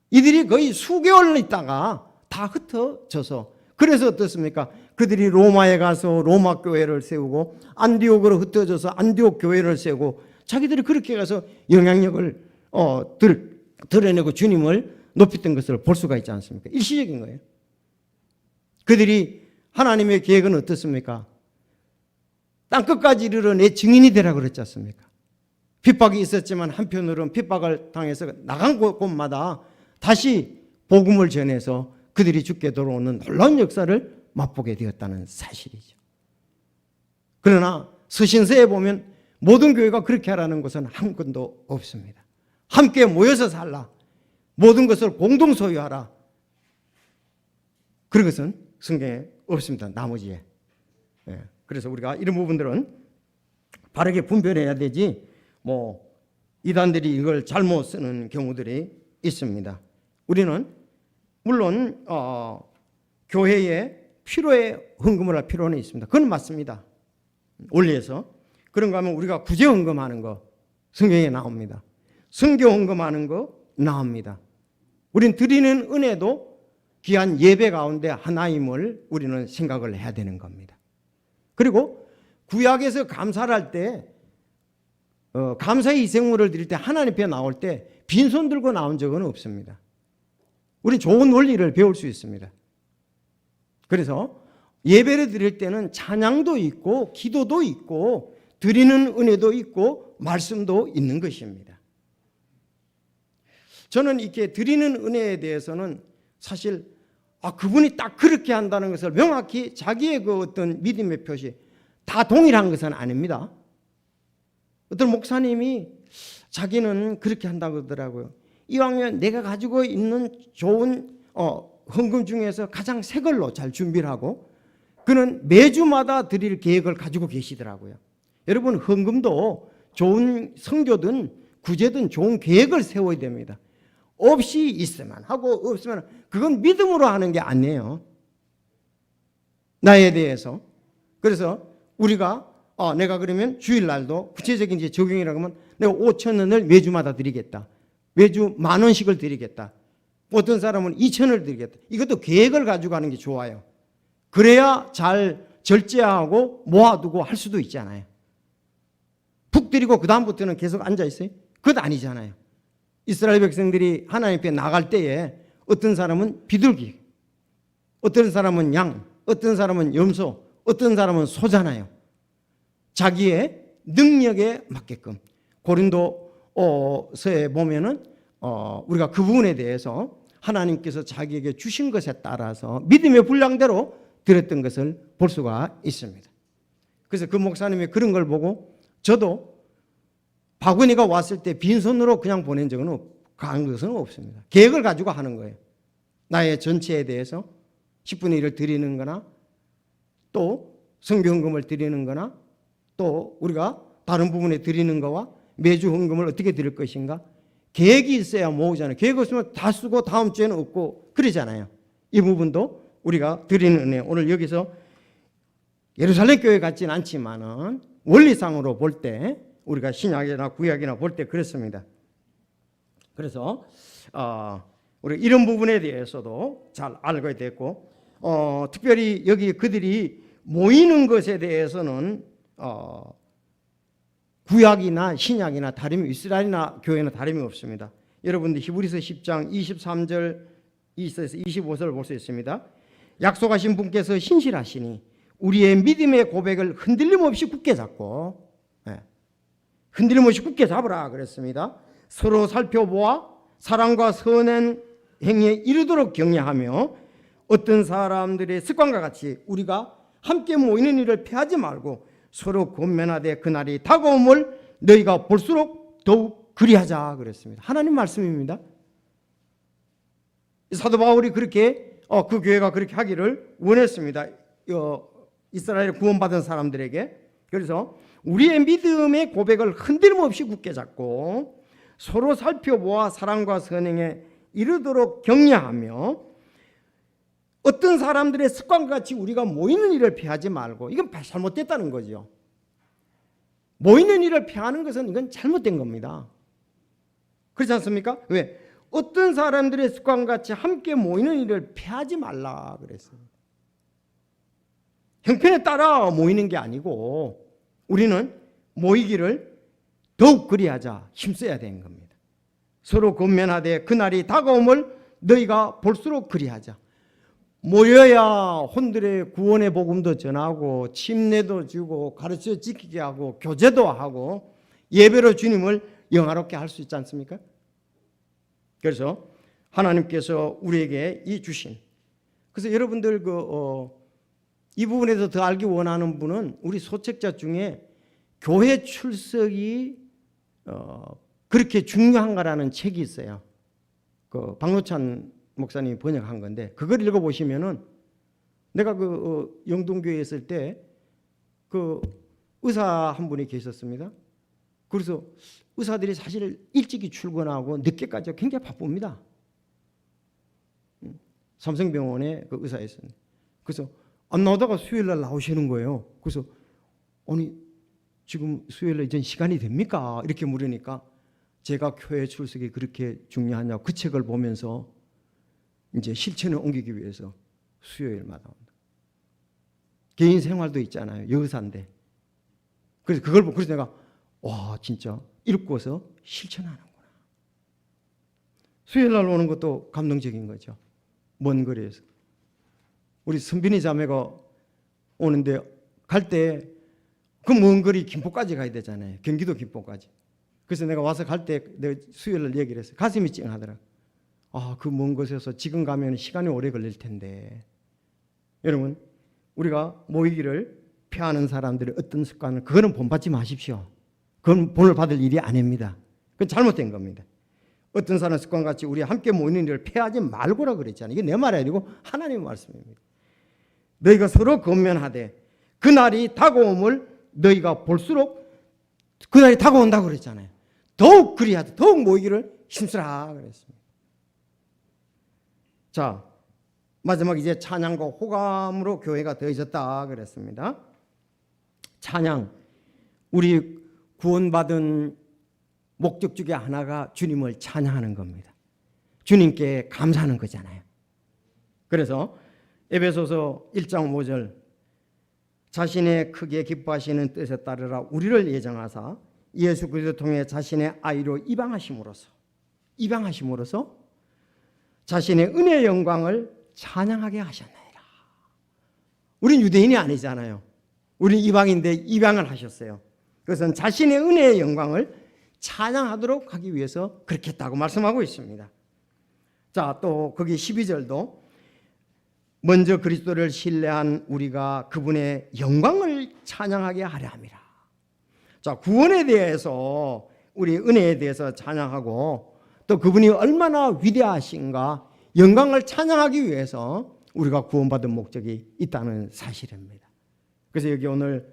이들이 거의 수개월 있다가 다 흩어져서, 그래서 어떻습니까? 그들이 로마에 가서 로마 교회를 세우고 안디옥으로 흩어져서 안디옥 교회를 세우고 자기들이 그렇게 가서 영향력을 드러내고 주님을 높였던 것을 볼 수가 있지 않습니까? 일시적인 거예요. 그들이 하나님의 계획은 어떻습니까? 땅끝까지 이르러 내 증인이 되라 그랬지 않습니까? 핍박이 있었지만 한편으로는 핍박을 당해서 나간 곳마다 다시 복음을 전해서 그들이 죽게 돌아오는 놀라운 역사를 맛보게 되었다는 사실이죠. 그러나 서신서에 보면 모든 교회가 그렇게 하라는 것은 한 건도 없습니다. 함께 모여서 살라. 모든 것을 공동 소유하라. 그런 것은 성경에 없습니다. 나머지에. 그래서 우리가 이런 부분들은 바르게 분별해야 되지, 이단들이 이걸 잘못 쓰는 경우들이 있습니다. 우리는 물론 교회에 필요에 헌금을 할 필요는 있습니다. 그건 맞습니다. 원리에서. 그런가 하면 우리가 구제 헌금하는 거 성경에 나옵니다. 선교 헌금하는 거 나옵니다. 우린 드리는 은혜도 귀한 예배 가운데 하나임을 우리는 생각을 해야 되는 겁니다. 그리고 구약에서 감사를 할 때 감사의 희생물을 드릴 때 하나님 앞에 나올 때 빈손 들고 나온 적은 없습니다. 우리 좋은 원리를 배울 수 있습니다. 그래서 예배를 드릴 때는 찬양도 있고 기도도 있고 드리는 은혜도 있고 말씀도 있는 것입니다. 저는 이렇게 드리는 은혜에 대해서는 사실 그분이 딱 그렇게 한다는 것을 명확히 자기의 그 어떤 믿음의 표시 다 동일한 것은 아닙니다. 어떤 목사님이 자기는 그렇게 한다고 하더라고요. 이왕이면 내가 가지고 있는 좋은 헌금 중에서 가장 새 걸로 잘 준비를 하고 그는 매주마다 드릴 계획을 가지고 계시더라고요. 여러분, 헌금도 좋은 선교든 구제든 좋은 계획을 세워야 됩니다. 없이 있으면 하고 없으면 그건 믿음으로 하는 게 아니에요. 나에 대해서. 그래서 우리가 내가 그러면 주일날도 구체적인 이제 적용이라고 하면 내가 5,000원을 매주마다 드리겠다. 매주 10,000원씩을 드리겠다. 어떤 사람은 2,000원을 드리겠다. 이것도 계획을 가지고 하는 게 좋아요. 그래야 잘 절제하고 모아두고 할 수도 있잖아요. 푹 드리고 그 다음부터는 계속 앉아있어요? 그것 아니잖아요. 이스라엘 백성들이 하나님 앞에 나갈 때에 어떤 사람은 비둘기, 어떤 사람은 양, 어떤 사람은 염소, 어떤 사람은 소잖아요. 자기의 능력에 맞게끔. 고린도서에 보면은 우리가 그 부분에 대해서 하나님께서 자기에게 주신 것에 따라서 믿음의 분량대로 드렸던 것을 볼 수가 있습니다. 그래서 그 목사님이 그런 걸 보고 저도 바구니가 왔을 때 빈손으로 그냥 보낸 적은 간 것은 없습니다. 계획을 가지고 하는 거예요. 나의 전체에 대해서 10분의 1을 드리는 거나 또 성경헌금을 드리는 거나 또 우리가 다른 부분에 드리는 거와 매주 헌금을 어떻게 드릴 것인가 계획이 있어야 모으잖아요. 계획 없으면 다 쓰고 다음 주에는 없고 그러잖아요. 이 부분도 우리가 드리는 은혜. 오늘 여기서 예루살렘 교회 같지는 않지만은 원리상으로 볼 때 우리가 신약이나 구약이나 볼 때 그렇습니다. 그래서 우리 이런 부분에 대해서도 잘 알게 됐고 특별히 여기 그들이 모이는 것에 대해서는 구약이나 신약이나 다름이 이스라엘이나 교회나 다름이 없습니다. 여러분들 히브리서 10장 23절 이사야서 25절을 볼 수 있습니다. 약속하신 분께서 신실하시니 우리의 믿음의 고백을 흔들림 없이 굳게 잡고, 흔들림 없이 굳게 잡으라 그랬습니다. 서로 살펴보아 사랑과 선한 행위에 이르도록 격려하며 어떤 사람들의 습관과 같이 우리가 함께 모이는 일을 피하지 말고 서로 권면하되 그날이 다가옴을 너희가 볼수록 더욱 그리하자 그랬습니다. 하나님 말씀입니다. 사도 바울이 그렇게 그 교회가 그렇게 하기를 원했습니다. 이스라엘 구원받은 사람들에게. 그래서 우리의 믿음의 고백을 흔들림 없이 굳게 잡고 서로 살펴보아 사랑과 선행에 이르도록 격려하며 어떤 사람들의 습관과 같이 우리가 모이는 일을 피하지 말고, 이건 잘못됐다는 거죠. 모이는 일을 피하는 것은 이건 잘못된 겁니다. 그렇지 않습니까? 왜? 어떤 사람들의 습관과 같이 함께 모이는 일을 피하지 말라 그랬어요. 형편에 따라 모이는 게 아니고 우리는 모이기를 더욱 그리하자 힘써야 되는 겁니다. 서로 권면하되 그날이 다가옴을 너희가 볼수록 그리하자. 모여야 혼들의 구원의 복음도 전하고 침례도 주고 가르쳐 지키게 하고 교제도 하고 예배로 주님을 영화롭게 할 수 있지 않습니까? 그래서 하나님께서 우리에게 이 주신, 그래서 여러분들 이 부분에서 더 알기 원하는 분은 우리 소책자 중에 교회 출석이 그렇게 중요한가라는 책이 있어요. 그 박노찬 목사님이 번역한 건데 그걸 읽어보시면은, 내가 영동교회에 있을 때 그 의사 한 분이 계셨습니다. 그래서 의사들이 사실 일찍이 출근하고 늦게까지 굉장히 바쁩니다. 삼성병원에 그 의사였습니다. 그래서 안 나오다가 수요일날 나오시는 거예요. 그래서 아니 지금 수요일날 이제 시간이 됩니까? 이렇게 물으니까 제가 교회 출석이 그렇게 중요하냐고 그 책을 보면서 이제 실천을 옮기기 위해서 수요일마다 온다. 개인 생활도 있잖아요. 여의사인데. 그래서 그걸 보고 그래서 내가 와 진짜 읽고서 실천하는구나. 수요일날 오는 것도 감동적인 거죠. 먼 거리에서. 우리 선빈이 자매가 오는데 갈 때 그 먼 거리 김포까지 가야 되잖아요. 경기도 김포까지. 그래서 내가 와서 갈 때 내가 수요일날 얘기를 했어요. 가슴이 찡하더라. 그 먼 곳에서 지금 가면 시간이 오래 걸릴 텐데. 여러분, 우리가 모이기를 피하는 사람들의 어떤 습관을, 그거는 본받지 마십시오. 그건 본을 받을 일이 아닙니다. 그건 잘못된 겁니다. 어떤 사람 습관같이 우리 함께 모이는 일을 피하지 말고라 그랬잖아요. 이게 내 말이 아니고 하나님의 말씀입니다. 너희가 서로 권면하되 그날이 다가옴을 너희가 볼수록, 그날이 다가온다고 그랬잖아요. 더욱 그리하되 더욱 모이기를 힘쓰라 그랬습니다. 자, 마지막 이제 찬양과 호감으로 교회가 더해졌다 그랬습니다. 찬양, 우리 구원받은 목적 중에 하나가 주님을 찬양하는 겁니다. 주님께 감사하는 거잖아요. 그래서 에베소서 1장 5절, 자신의 크게 기뻐하시는 뜻에 따르라 우리를 예정하사 예수 그리스도 통해 자신의 아이로 입양하심으로써 자신의 은혜의 영광을 찬양하게 하셨나이다. 우린 유대인이 아니잖아요. 우린 이방인데 입양을 하셨어요. 그것은 자신의 은혜의 영광을 찬양하도록 하기 위해서 그렇게 했다고 말씀하고 있습니다. 자, 또 거기 12절도 먼저 그리스도를 신뢰한 우리가 그분의 영광을 찬양하게 하려 함이라. 자, 구원에 대해서, 우리 은혜에 대해서 찬양하고 또 그분이 얼마나 위대하신가 영광을 찬양하기 위해서 우리가 구원받은 목적이 있다는 사실입니다. 그래서 여기 오늘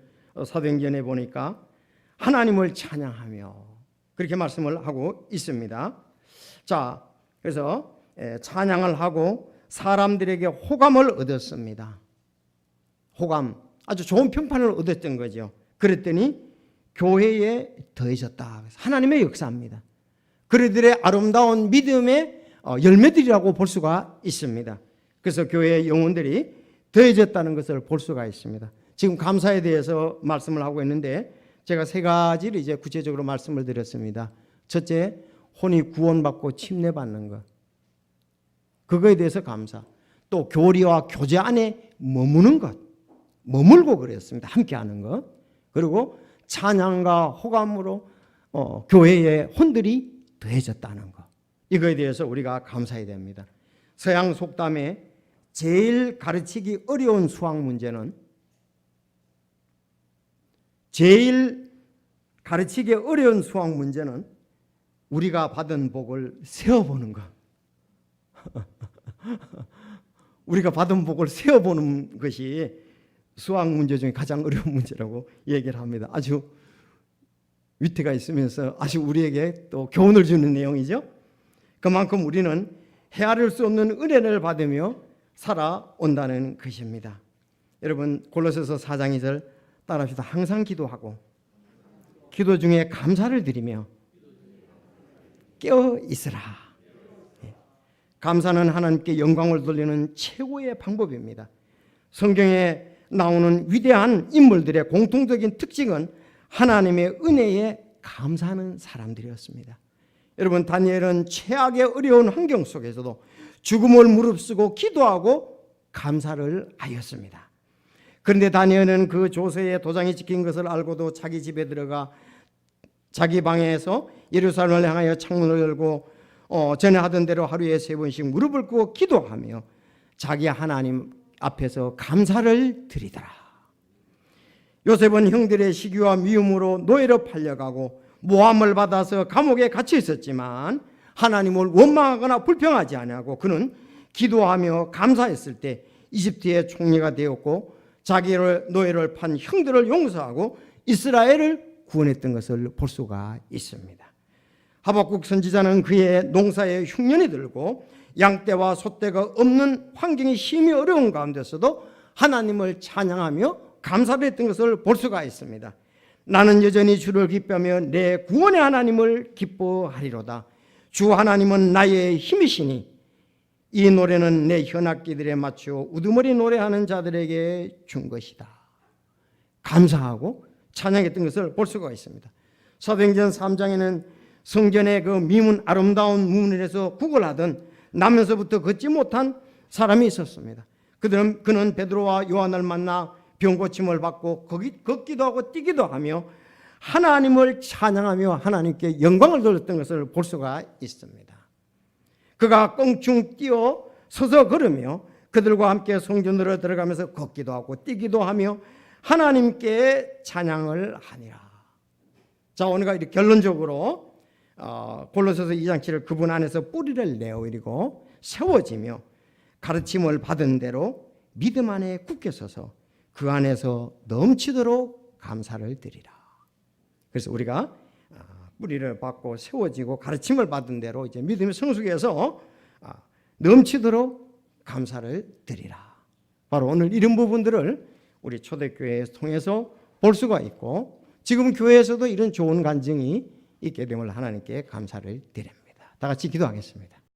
사도행전에 보니까 하나님을 찬양하며 그렇게 말씀을 하고 있습니다. 자, 그래서 찬양을 하고 사람들에게 호감을 얻었습니다. 호감, 아주 좋은 평판을 얻었던 거죠. 그랬더니 교회에 더해졌다. 하나님의 역사입니다. 그들의 아름다운 믿음의 열매들이라고 볼 수가 있습니다. 그래서 교회의 영혼들이 더해졌다는 것을 볼 수가 있습니다. 지금 감사에 대해서 말씀을 하고 있는데 제가 세 가지를 이제 구체적으로 말씀을 드렸습니다. 첫째, 혼이 구원받고 침례받는 것. 그거에 대해서 감사. 또 교리와 교제 안에 머무는 것, 머물고 그랬습니다. 함께하는 것. 그리고 찬양과 호감으로 교회의 혼들이 더해졌다는 것. 이거에 대해서 우리가 감사해야 됩니다. 서양 속담에 제일 가르치기 어려운 수학 문제는 우리가 받은 복을 세어보는 것. 우리가 받은 복을 세어보는 것이 수학 문제 중에 가장 어려운 문제라고 얘기를 합니다. 아주 위트가 있으면서 아주 우리에게 또 교훈을 주는 내용이죠. 그만큼 우리는 헤아릴 수 없는 은혜를 받으며 살아온다는 것입니다. 여러분, 골로새서 4장 2절 따라합시다. 항상 기도하고 기도 중에 감사를 드리며 깨어 있으라. 감사는 하나님께 영광을 돌리는 최고의 방법입니다. 성경에 나오는 위대한 인물들의 공통적인 특징은 하나님의 은혜에 감사하는 사람들이었습니다. 여러분, 다니엘은 최악의 어려운 환경 속에서도 죽음을 무릅쓰고 기도하고 감사를 하였습니다. 그런데 다니엘은 그 조서에 도장이 찍힌 것을 알고도 자기 집에 들어가 자기 방에서 예루살렘을 향하여 창문을 열고 전에 하던 대로 하루에 3번씩 무릎을 꿇고 기도하며 자기 하나님 앞에서 감사를 드리더라. 요셉은 형들의 시기와 미움으로 노예로 팔려가고 모함을 받아서 감옥에 갇혀 있었지만 하나님을 원망하거나 불평하지 아니하고 그는 기도하며 감사했을 때 이집트의 총리가 되었고 자기를 노예를 판 형들을 용서하고 이스라엘을 구원했던 것을 볼 수가 있습니다. 하박국 선지자는 그의 농사에 흉년이 들고 양떼와 소떼가 없는 환경이 심히 어려운 가운데서도 하나님을 찬양하며 감사를 했던 것을 볼 수가 있습니다. 나는 여전히 주를 기뻐하며 내 구원의 하나님을 기뻐하리로다. 주 하나님은 나의 힘이시니 이 노래는 내 현악기들에 맞추어 우두머리 노래하는 자들에게 준 것이다. 감사하고 찬양했던 것을 볼 수가 있습니다. 사도행전 3장에는 성전의 그 미문 아름다운 문을에서 구걸하던 나면서부터 걷지 못한 사람이 있었습니다. 그는 베드로와 요한을 만나 병 고침을 받고 걷기도 하고 뛰기도 하며 하나님을 찬양하며 하나님께 영광을 돌렸던 것을 볼 수가 있습니다. 그가 껑충 뛰어 서서 걸으며 그들과 함께 성전으로 들어가면서 걷기도 하고 뛰기도 하며 하나님께 찬양을 하니라. 자, 오늘가 이렇게 결론적으로 골로새서 2장 7절 그분 안에서 뿌리를 내어버리고 세워지며 가르침을 받은 대로 믿음 안에 굳게 서서 그 안에서 넘치도록 감사를 드리라. 그래서 우리가 뿌리를 받고 세워지고 가르침을 받은 대로 이제 믿음의 성숙해서 넘치도록 감사를 드리라. 바로 오늘 이런 부분들을 우리 초대교회에서 통해서 볼 수가 있고 지금 교회에서도 이런 좋은 간증이 있게 됨을 하나님께 감사를 드립니다. 다 같이 기도하겠습니다.